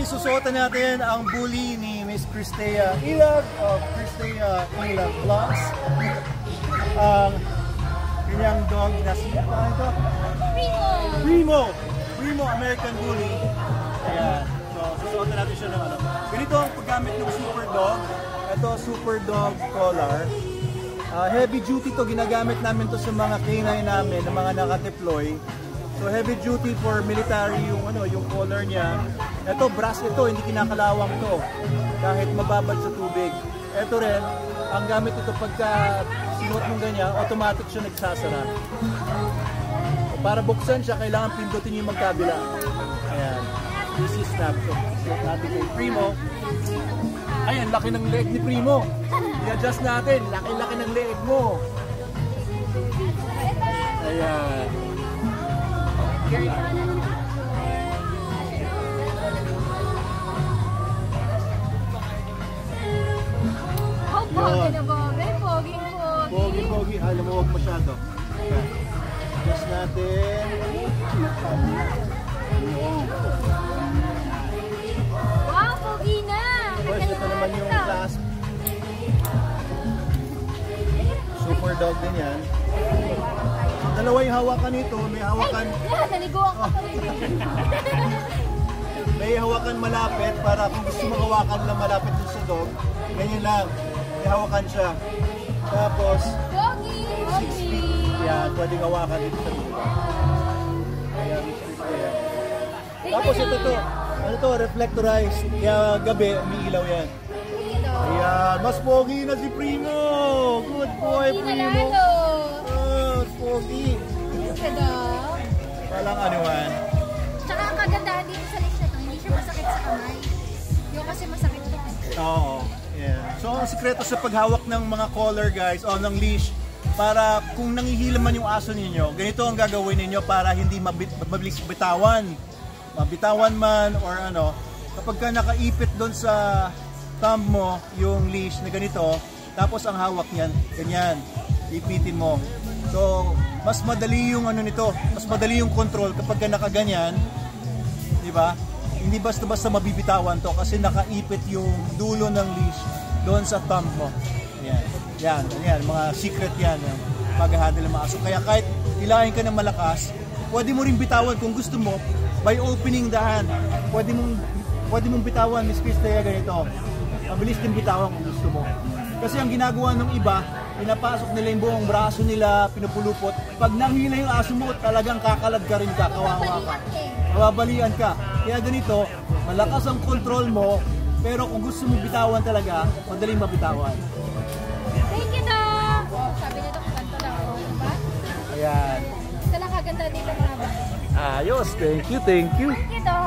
susuotan natin ang bully ni Miss Cristea Ilag of Cristea Ilag Vlogs. Ang kanyang dog na si ito? Primo American Bully. Ayan. So, susuotan natin siya ng ano. Ganito ang paggamit ng Super Dog. Ito, Super Dog Collar. Heavy duty to, ginagamit namin to sa mga canine namin, na mga naka-deploy. So heavy duty for military yung ano, yung collar niya. Ito brass ito, hindi kinakalawang to. Kahit mababad sa tubig. Ito rin, ang gamit ito pagka sinuot mong ganyan, automatic siya nagsasara. Para buksan siya, kailangan pindutin yung magkabila. Ayan. Easy snap. So, natin kay Primo. Ayan, laki ng leg ni Primo. I-adjust natin. Laki-laki ng leg mo. Ayan. Pogi na Bobby. Pogi. Pogi. Alam mo, huwag masyado. Adjust natin. Wow, pogi na. First, ito naman yung clasp. Super Dog din yan. Dalawa yung hawakan nito. May hawakan... Naliguan ko May hawakan malapit para kung gusto mo hawakan lang malapit dun sa dog. Ganyan lang. May hawakan siya. Tapos... Pogi. 6 feet. Yan. Pwedeng hawakan dito sa dog. Ayan. Tapos ito to. Ano to? Reflectorized. Kaya gabi, umiilaw yan. Ayan. Mas pogi na si Primo. Good boy, Primo. Pogi. Walang anuan. Tsaka ang kagandahan dito sa leash na to, hindi siya masakit sa kamay. Yung kasi masakit to. Oo. Yeah. So ang sikreto sa paghawak ng mga collar guys o ng leash, para kung nangihila man yung aso ninyo, ganito ang gagawin ninyo para hindi mabilis bitawan. Mabitawan man or ano, kapag ka nakaipit doon sa thumb mo yung leash na ganito, tapos ang hawak niyan, ganyan, ipitin mo. So, mas madali yung ano nito, mas madali yung control kapag ka nakaganyan, di ba? Hindi basta-basta mabibitawan to kasi nakaipit yung dulo ng leash doon sa thumb mo. Yan, mga secret yan, pag-handle ng mga aso. Kaya kahit hilahin ka ng malakas, pwede mo rin bitawan kung gusto mo by opening the hand. Pwede mong bitawan, Miss Cristea, ganito. Mabilis din bitawan kung gusto mo. Kasi ang ginagawa ng iba, pinapasok nila yung buong braso nila, pinupulupot. Pag nanghila yung aso mo, talagang kakalad ka rin ka, kawawa ka. Mababalian ka. Kaya ganito, malakas ang control mo, pero kung gusto mo bitawan talaga, madaling mabitawan. Thank you, Doc! Sabi nito, kanto daw. Diba? Ayan. Talaga ganda dito mga ba? Ayos, thank you. Thank you, Doc!